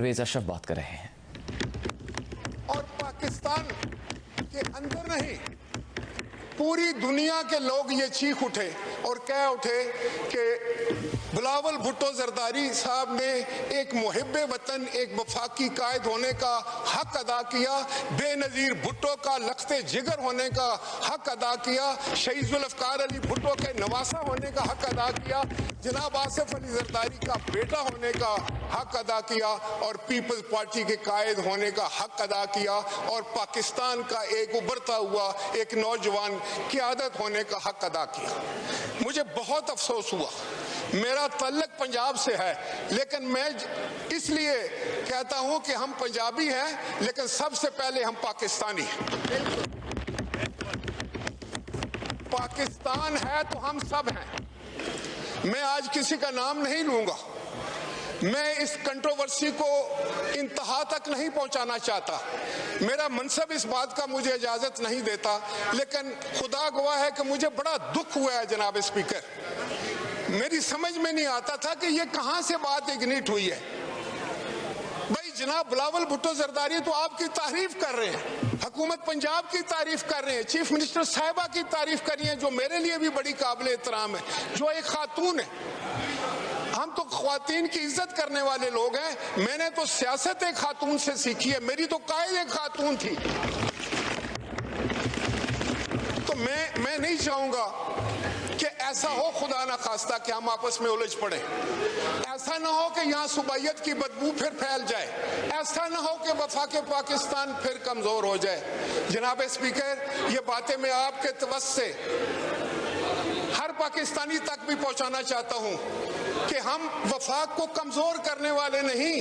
परवेज अशरफ बात कर रहे हैं। और पाकिस्तान के अंदर नहीं, पूरी दुनिया के लोग ये चीख उठे और कह उठे कि बिलावल भुट्टो जरदारी साहब ने एक मुहिब्बे वतन, एक वफाकी कायद होने का हक अदा किया, बेनज़ीर भुट्टो का लख्ते जिगर होने का हक अदा किया, शहीद जुल्फ़िकार अली भुट्टो के नवासा होने का हक अदा किया, जनाब आसिफ अली जरदारी का बेटा होने का हक अदा किया और पीपल्स पार्टी के कायद होने का हक अदा किया और पाकिस्तान का एक उभरता हुआ एक नौजवान क़यादत होने का हक अदा किया। मुझे बहुत अफसोस हुआ, मेरा तल्लक पंजाब से है, लेकिन मैं इसलिए कहता हूं कि हम पंजाबी हैं, लेकिन सबसे पहले हम पाकिस्तानी हैं। पाकिस्तान है तो हम सब हैं। मैं आज किसी का नाम नहीं लूंगा, मैं इस कंट्रोवर्सी को इंतहा तक नहीं पहुंचाना चाहता, मेरा मनसब इस बात का मुझे इजाजत नहीं देता, लेकिन खुदा गवाह है कि मुझे बड़ा दुख हुआ है जनाब स्पीकर। मेरी समझ में नहीं आता था कि ये कहां से बात इग्निट हुई है। भाई जनाब बिलावल भुट्टो जरदारी तो आपकी तारीफ कर रहे हैं, हुकूमत पंजाब की तारीफ कर रहे हैं, चीफ मिनिस्टर साहिबा की तारीफ कर रही हैं, जो मेरे लिए भी बड़ी काबिल एहतराम है, जो एक खातून है। हम तो ख्वातीन की इज्जत करने वाले लोग हैं। मैंने तो सियासत एक खातून से सीखी है, मेरी तो कायद एक खातून थी। तो मैं नहीं चाहूंगा कि ऐसा हो, खुदा ना खास्ता, कि हम आपस में उलझ पड़े। ऐसा ना हो कि यहाँ सुबाइयत की बदबू फिर फैल जाए, ऐसा ना हो कि वफाक पाकिस्तान फिर कमजोर हो जाए। जनाब स्पीकर, ये बातें मैं आपके तवज्जुह से हर पाकिस्तानी तक भी पहुंचाना चाहता हूं कि हम वफाक को कमजोर करने वाले नहीं,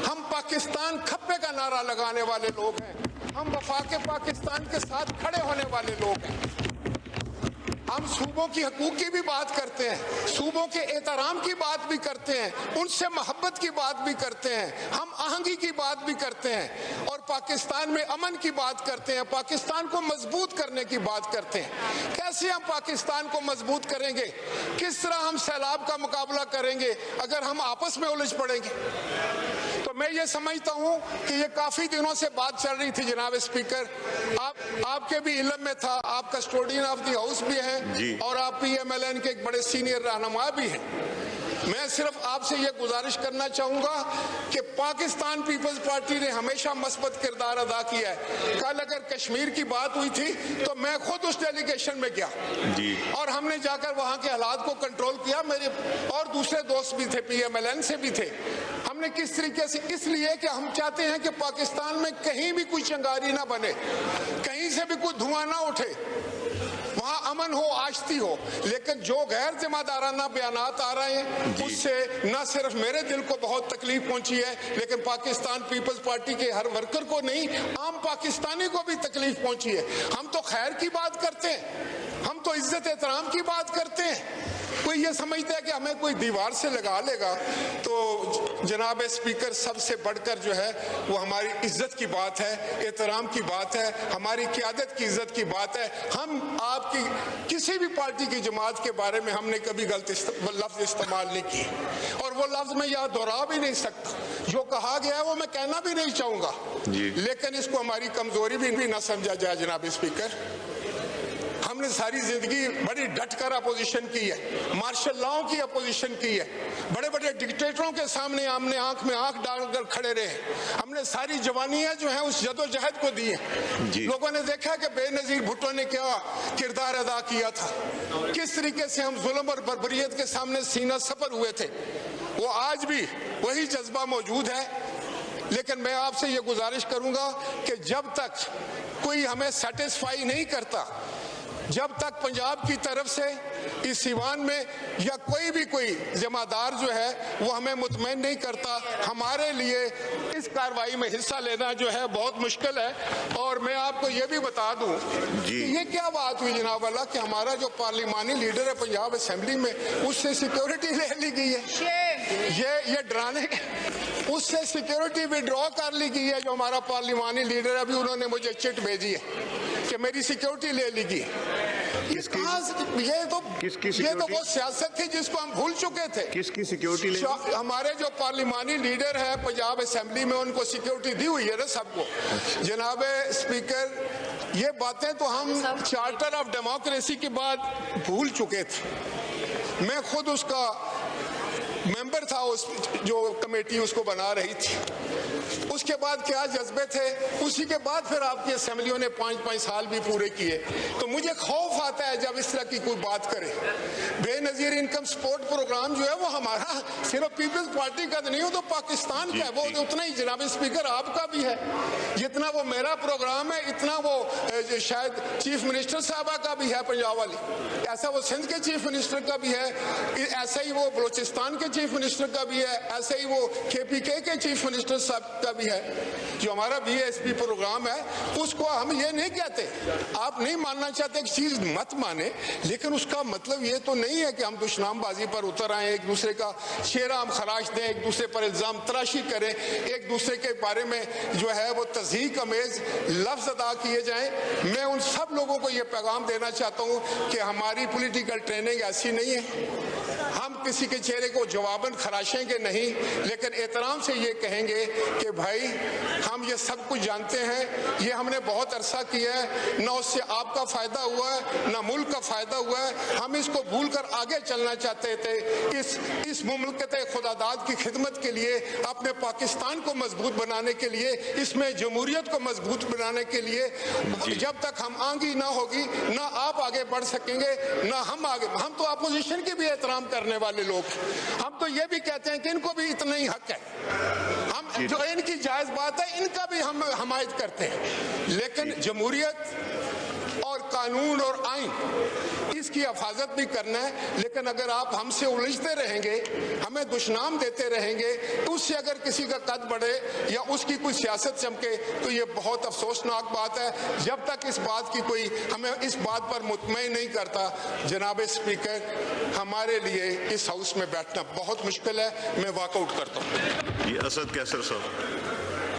हम पाकिस्तान खप्पे का नारा लगाने वाले लोग हैं, हम वफाक पाकिस्तान के साथ खड़े होने वाले लोग हैं। हम सूबों की हकूक की भी बात करते हैं, सूबों के एहतराम की बात भी करते हैं, उनसे मोहब्बत की बात भी करते हैं, हम आहंगी की बात भी करते हैं और पाकिस्तान में अमन की बात करते हैं, पाकिस्तान को मजबूत करने की बात करते हैं। कैसे हम पाकिस्तान को मजबूत करेंगे, किस तरह हम सैलाब का मुकाबला करेंगे अगर हम आपस में उलझ पड़ेंगे। तो मैं ये समझता हूं कि ये काफी दिनों से बात चल रही थी जनाब स्पीकर, आपके भी इल्म में था, आप कस्टोडियन ऑफ द हाउस भी हैं और आप PMLN के एक बड़े सीनियर रहनुमा भी हैं। मैं सिर्फ आपसे ये गुजारिश करना चाहूंगा कि पाकिस्तान पीपल्स पार्टी ने हमेशा मस्बत किरदार अदा किया है। कल अगर कश्मीर की बात हुई थी तो मैं खुद उस डेलीगेशन में गया और हमने जाकर वहां के हालात को कंट्रोल किया। मेरे और दूसरे दोस्त भी थे, PMLN से भी थे। हमने किस तरीके से, इसलिए कि हम चाहते हैं कि पाकिस्तान में कहीं भी कोई चिंगारी ना बने, कहीं से भी कोई धुआं ना उठे, वहाँ अमन हो, आश्ती हो। लेकिन जो गैर जिम्मेदाराना बयानात आ रहे हैं उससे न सिर्फ मेरे दिल को बहुत तकलीफ पहुंची है, लेकिन पाकिस्तान पीपल्स पार्टी के हर वर्कर को नहीं, आम पाकिस्तानी को भी तकलीफ पहुंची है। हम तो खैर की बात करते हैं, हम तो इज्जत एहतराम की बात करते हैं। कोई ये समझता है कि हमें कोई दीवार से लगा लेगा। तो जनाब स्पीकर, सबसे बढ़कर जो है वो हमारी इज्जत की बात है, एहतराम की बात है, हमारी क़यादत की इज्जत की बात है। हम आपकी किसी भी पार्टी की जमात के बारे में हमने कभी गलत लफ्ज इस्तेमाल नहीं किए और वो लफ्ज मैं यहाँ दोहरा भी नहीं सकता। जो कहा गया है वो मैं कहना भी नहीं चाहूंगा, लेकिन इसको हमारी कमजोरी भी ना समझा जाए। जनाब स्पीकर, हमने सारी जिंदगी बड़ी डट कर अपोजिशन की है, मार्शल लॉ की अपोजिशन की है, बड़े बड़े डिक्टेटरों के सामने हमने आंख में आंख डालकर खड़े रहे। हमने सारी जवानियां जो है उस जदोजहद को दी है। लोगों ने देखा कि बेनज़ीर भुट्टो ने क्या किरदार अदा किया था, किस तरीके से हम जुल्म और बर्बरियत के सामने सीना सपर हुए थे। वो आज भी वही जज्बा मौजूद है। लेकिन मैं आपसे ये गुजारिश करूंगा कि जब तक कोई हमें सेटिस्फाई नहीं करता, जब तक पंजाब की तरफ से इस सीवान में या कोई जमादार जो है वो हमें मुतमईन नहीं करता, हमारे लिए इस कार्रवाई में हिस्सा लेना जो है बहुत मुश्किल है। और मैं आपको ये भी बता दूं कि ये क्या बात हुई जनाब वाला कि हमारा जो पार्लिमानी लीडर है पंजाब असेंबली में, उससे सिक्योरिटी ले ली गई है। ये डराने, उससे सिक्योरिटी विड्रॉ कर ली गई है। जो हमारा पार्लिमानी लीडर है, अभी उन्होंने मुझे चिट भेजी है कि मेरी सिक्योरिटी ले ली गई। یہ تو وہ سیاست تھی جس کو ہم بھول چکے تھے. کس کی سیکیورٹی؟ ہمارے جو پارلیمانی لیڈر ہیں پنجاب اسمبلی میں, ان کو سیکیورٹی دی ہوئی ہے نا سب کو. جناب اسپیکر, یہ باتیں تو ہم چارٹر آف ڈیموکریسی کے بعد بھول چکے تھے. میں خود اس کا ممبر تھا, اس جو کمیٹی اس کو بنا رہی تھی. اس کے بعد کیا جذبے تھے, اسی کے بعد پھر آپ کی اسمبلیوں نے 5 سال بھی پورے کیے. تو مجھے خوف آتا ہے جب اس طرح کی کوئی بات کرے. بے نظیر انکم سپورٹ پروگرام جو ہے وہ ہمارا صرف پیپلز پارٹی کا نہیں, وہ تو پاکستان کا ہے. وہ اتنا ہی جناب اسپیکر آپ کا بھی ہے. جتنا وہ میرا پروگرام ہے اتنا وہ شاید چیف منسٹر صاحبہ کا بھی ہے پنجاب والی, ایسا وہ سندھ کے چیف منسٹر کا بھی ہے, ایسا ہی وہ بلوچستان کے چیف منسٹر کا بھی ہے, ایسا ہی وہ KPK کے چیف منسٹر صاحب کا بھی ہے. جو ہمارا BSP پروگرام ہے اس کو ہم یہ نہیں کہتے, آپ نہیں ماننا چاہتے ایک چیز مت مانے, لیکن اس کا مطلب یہ تو نہیں ہے کہ ہم دشنام بازی پر اتر آئیں, ایک دوسرے کا چہرہ ہم خراش دیں, ایک دوسرے پر الزام تراشی کریں, ایک دوسرے کے بارے میں جو ہے وہ تضحیک امیز لفظ ادا کیے جائیں. میں ان سب لوگوں کو یہ پیغام دینا چاہتا ہوں کہ ہماری پولیٹیکل ٹریننگ ایسی نہیں ہے. ہم کسی کے چہرے کو جواباً خراشیں گے نہیں, لیکن احترام سے یہ کہیں گے کہ بھائی ہم یہ سب کچھ جانتے ہیں, یہ ہم نے بہت عرصہ کیا ہے, نہ اس سے آپ کا فائدہ ہوا ہے نہ ملک کا فائدہ ہوا ہے. ہم اس کو بھول کر آگے چلنا چاہتے تھے. اس مملکت خداداد کی خدمت کے لیے, اپنے پاکستان کو مضبوط بنانے کے لیے, اس میں جمہوریت کو مضبوط بنانے کے لیے, جب تک ہم آگے نہ ہوگی نہ آپ آگے بڑھ سکیں گے نہ ہم آگے. ہم تو اپوزیشن کی بھی احترام کرنے والے لوگ, ہم تو یہ بھی کہتے ہیں کہ ان کو بھی اتنا ہی حق ہے. ہم جو ان کی جائز بات ہے ان کا بھی ہم حمایت کرتے ہیں, لیکن جمہوریت اور قانون اور آئین اس کی حفاظت بھی کرنا ہے. لیکن اگر آپ ہم سے الجھتے رہیں گے, ہمیں دشنام دیتے رہیں گے, اس سے اگر کسی کا قد بڑھے یا اس کی کوئی سیاست چمکے تو یہ بہت افسوسناک بات ہے. جب تک اس بات کی کوئی ہمیں اس بات پر مطمئن نہیں کرتا, جناب اسپیکر, ہمارے لیے اس ہاؤس میں بیٹھنا بہت مشکل ہے. میں واک آؤٹ کرتا ہوں. اسد کیسر صاحب.